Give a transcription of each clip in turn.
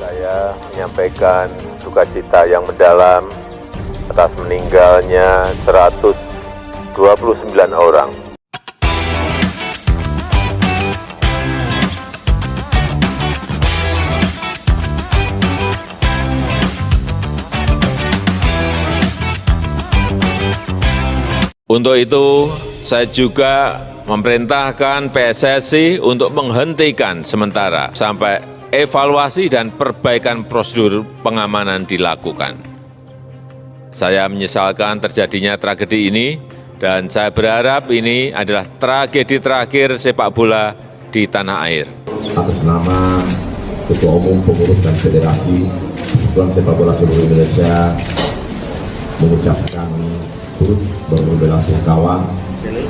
Saya menyampaikan duka cita yang mendalam atas meninggalnya 129 orang. Untuk itu, saya juga memerintahkan PSSI untuk menghentikan sementara sampai evaluasi dan perbaikan prosedur pengamanan dilakukan. Saya menyesalkan terjadinya tragedi ini dan saya berharap ini adalah tragedi terakhir sepak bola di tanah air. Atas nama Ketua Umum, Pengurus dan Federasi Persatuan Sepak Bola Seluruh Indonesia mengucapkan turut berbelasungkawa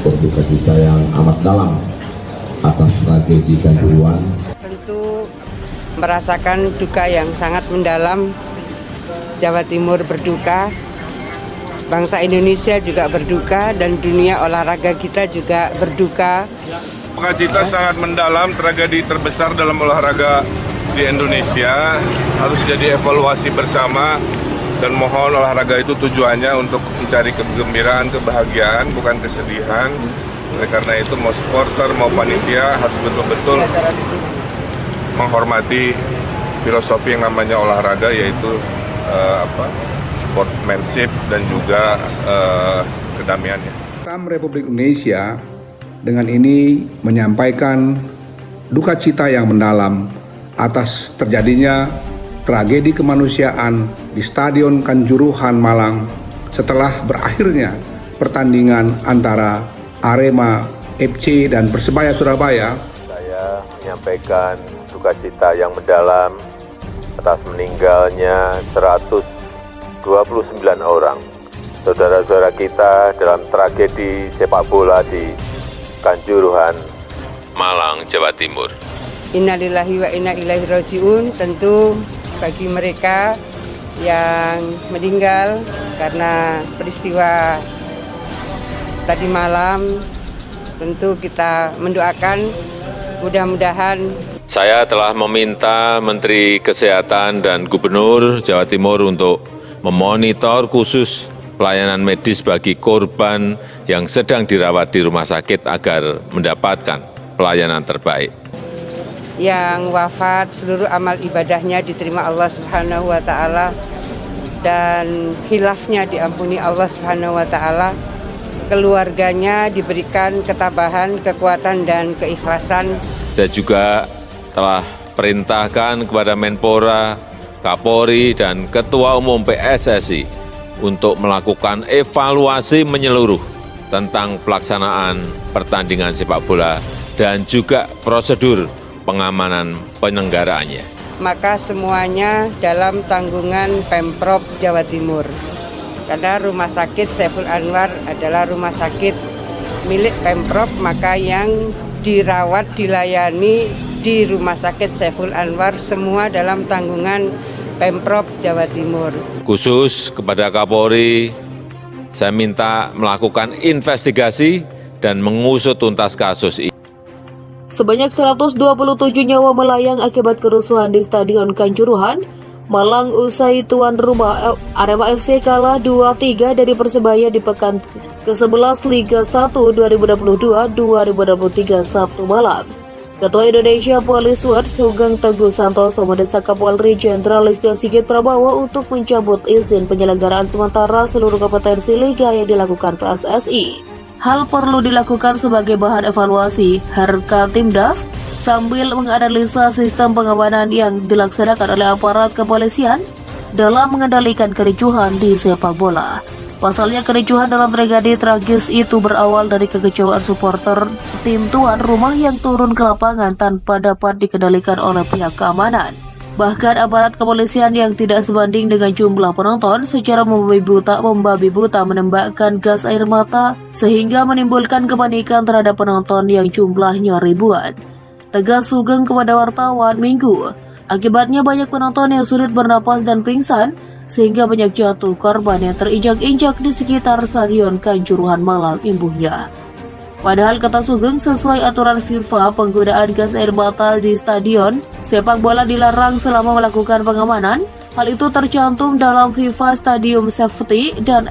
berduka cita yang amat dalam atas tragedi Kanjuruhan. Tentu merasakan duka yang sangat mendalam. Jawa Timur berduka, bangsa Indonesia juga berduka, dan dunia olahraga kita juga berduka. Duka cita sangat mendalam, tragedi terbesar dalam olahraga di Indonesia harus jadi evaluasi bersama. Dan mohon olahraga itu tujuannya untuk mencari kegembiraan, kebahagiaan, bukan kesedihan. Oleh karena itu mau supporter, mau panitia harus betul-betul menghormati filosofi yang namanya olahraga, yaitu sportsmanship dan juga kedamaiannya. Republik Indonesia dengan ini menyampaikan duka cita yang mendalam atas terjadinya tragedi kemanusiaan di Stadion Kanjuruhan Malang setelah berakhirnya pertandingan antara Arema FC dan Persebaya Surabaya. Saya menyampaikan duka cita yang mendalam atas meninggalnya 129 orang saudara-saudara kita dalam tragedi sepak bola di Kanjuruhan, Malang, Jawa Timur. Innalillahi wa inna ilaihi rajiun. Tentu bagi mereka yang meninggal karena peristiwa tadi malam, tentu kita mendoakan mudah-mudahan. Saya telah meminta Menteri Kesehatan dan Gubernur Jawa Timur untuk memonitor khusus pelayanan medis bagi korban yang sedang dirawat di rumah sakit agar mendapatkan pelayanan terbaik. Yang wafat seluruh amal ibadahnya diterima Allah Subhanahu wa Ta'ala, dan khilafnya diampuni Allah Subhanahu wa Ta'ala. Keluarganya diberikan ketabahan, kekuatan, dan keikhlasan. Saya juga telah perintahkan kepada Menpora, Kapolri, dan Ketua Umum PSSI untuk melakukan evaluasi menyeluruh tentang pelaksanaan pertandingan sepak bola dan juga prosedur pengamanan penyelenggaraannya. Maka semuanya dalam tanggungan Pemprov Jawa Timur. Karena Rumah Sakit Saiful Anwar adalah rumah sakit milik Pemprov, maka yang dirawat, dilayani di Rumah Sakit Saiful Anwar semua dalam tanggungan Pemprov Jawa Timur. Khusus kepada Kapolri, saya minta melakukan investigasi dan mengusut tuntas kasus ini. Sebanyak 127 nyawa melayang akibat kerusuhan di Stadion Kanjuruhan, Malang usai tuan rumah Arema FC kalah 2-3 dari Persebaya di pekan ke-11 Liga 1 2022-2023 Sabtu malam. Ketua Indonesia Police Watch Sugeng Teguh Santoso mendesak Kapolri Jenderal Listio Sigit Prabowo untuk mencabut izin penyelenggaraan sementara seluruh kompetensi liga yang dilakukan PSSI. Hal perlu dilakukan sebagai bahan evaluasi Herka Timdas sambil menganalisa sistem pengamanan yang dilaksanakan oleh aparat kepolisian dalam mengendalikan kericuhan di sepak bola. Pasalnya kericuhan dalam tragedi tragis itu berawal dari kekecewaan supporter tim tuan rumah yang turun ke lapangan tanpa dapat dikendalikan oleh pihak keamanan. Bahkan aparat kepolisian yang tidak sebanding dengan jumlah penonton secara membabi buta menembakkan gas air mata sehingga menimbulkan kepanikan terhadap penonton yang jumlahnya ribuan. Tegas Sugeng kepada wartawan Minggu. Akibatnya banyak penonton yang sulit bernapas dan pingsan sehingga banyak jatuh korban yang terinjak-injak di sekitar Stadion Kanjuruhan Malang imbuhnya. Padahal kata Sugeng, sesuai aturan FIFA, penggunaan gas air mata di stadion sepak bola dilarang selama melakukan pengamanan. Hal itu tercantum dalam FIFA Stadium Safety dan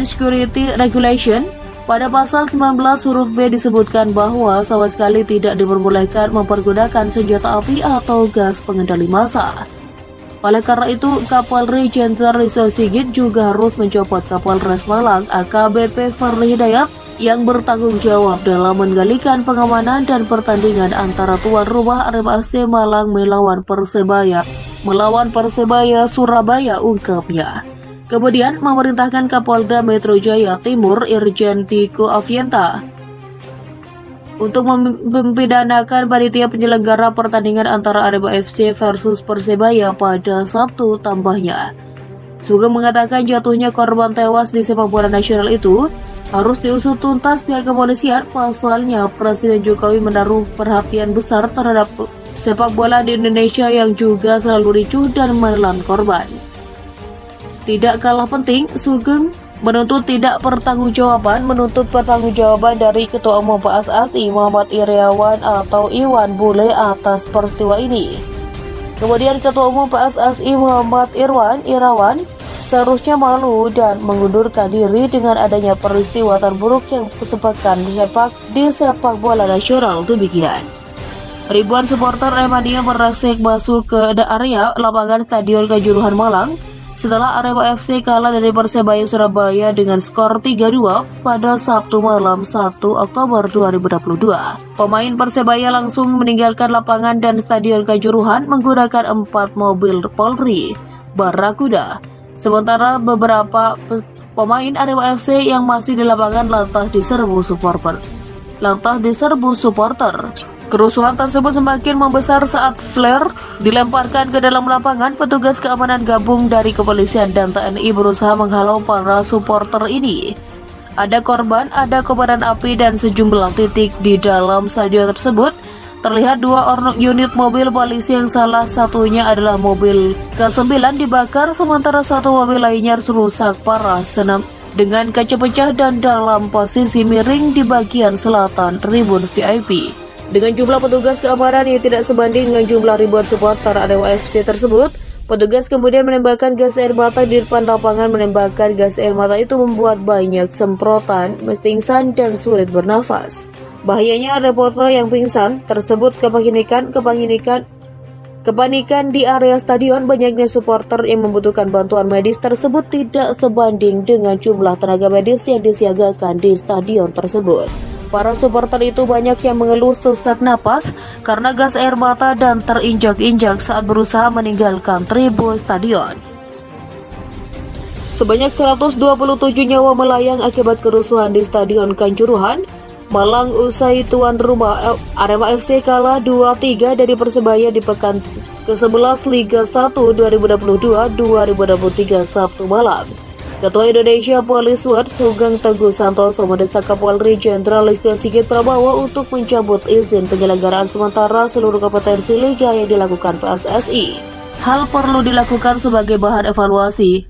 Security Regulation. Pada pasal 19 huruf B disebutkan bahwa sama sekali tidak diperbolehkan mempergunakan senjata api atau gas pengendali massa. Oleh karena itu, Kapolri Jenderal Listio Sigit juga harus mencopot Kapolres Malang AKBP Fahri Hidayat yang bertanggung jawab dalam mengendalikan pengamanan dan pertandingan antara tuan rumah Arema FC Malang melawan Persebaya Surabaya, ungkapnya. Kemudian memerintahkan Kapolda Metro Jaya Timur Irjen Tiko Avienta untuk mempidanakan panitia penyelenggara pertandingan antara Arema FC versus Persebaya pada Sabtu, tambahnya. Sugeng mengatakan jatuhnya korban tewas di sepak bola nasional itu harus diusut tuntas pihak kepolisian. Pasalnya, Presiden Jokowi menaruh perhatian besar terhadap sepak bola di Indonesia yang juga selalu ricuh dan menelan korban. Tidak kalah penting, Sugeng menuntut pertanggungjawaban dari Ketua Umum PSSI Muhammad Irawan atau Iwan Bule atas peristiwa ini. Kemudian Ketua Umum PSSI Muhammad Irawan seharusnya malu dan mengundurkan diri dengan adanya peristiwa terburuk yang sepekan di sepak bola nasional. Demikian. Ribuan supporter Aremania merangsek masuk ke area lapangan Stadion Kanjuruhan Malang setelah Arema FC kalah dari Persebaya Surabaya dengan skor 3-2 pada Sabtu malam 1 Oktober 2022. Pemain Persebaya langsung meninggalkan lapangan dan Stadion Kanjuruhan menggunakan 4 mobil Polri Barakuda. Sementara beberapa pemain Arema FC yang masih di lapangan lantas diserbu supporter. Kerusuhan tersebut semakin membesar saat flare dilemparkan ke dalam lapangan. Petugas keamanan gabung dari kepolisian dan TNI berusaha menghalau para supporter ini. Ada korban, ada kobaran api dan sejumlah titik di dalam stadion tersebut. Terlihat 2 unit mobil polisi yang salah satunya adalah mobil K9 dibakar, sementara 1 mobil lainnya rusak parah dengan kaca pecah dan dalam posisi miring di bagian selatan tribun VIP. Dengan jumlah petugas keamanan yang tidak sebanding dengan jumlah ribuan supporter Arema FC tersebut, petugas kemudian menembakkan gas air mata di depan lapangan. Menembakkan gas air mata itu membuat banyak semprotan, pingsan dan sulit bernafas. Bahayanya reporter yang pingsan tersebut kepanikan di area stadion. Banyaknya supporter yang membutuhkan bantuan medis tersebut tidak sebanding dengan jumlah tenaga medis yang disiagakan di stadion tersebut. Para supporter itu banyak yang mengeluh sesak napas karena gas air mata dan terinjak-injak saat berusaha meninggalkan tribun stadion. Sebanyak 127 nyawa melayang akibat kerusuhan di Stadion Kanjuruhan Malang usai tuan rumah Arema FC kalah 2-3 dari Persebaya di pekan ke-11 Liga 1 2022-2023 Sabtu malam. Ketua Indonesia Police Watch Sugeng Teguh Santoso mendesak Kapolri Jenderal Listio Sigit Prabowo untuk mencabut izin penyelenggaraan sementara seluruh kompetensi liga yang dilakukan PSSI. Hal perlu dilakukan sebagai bahan evaluasi.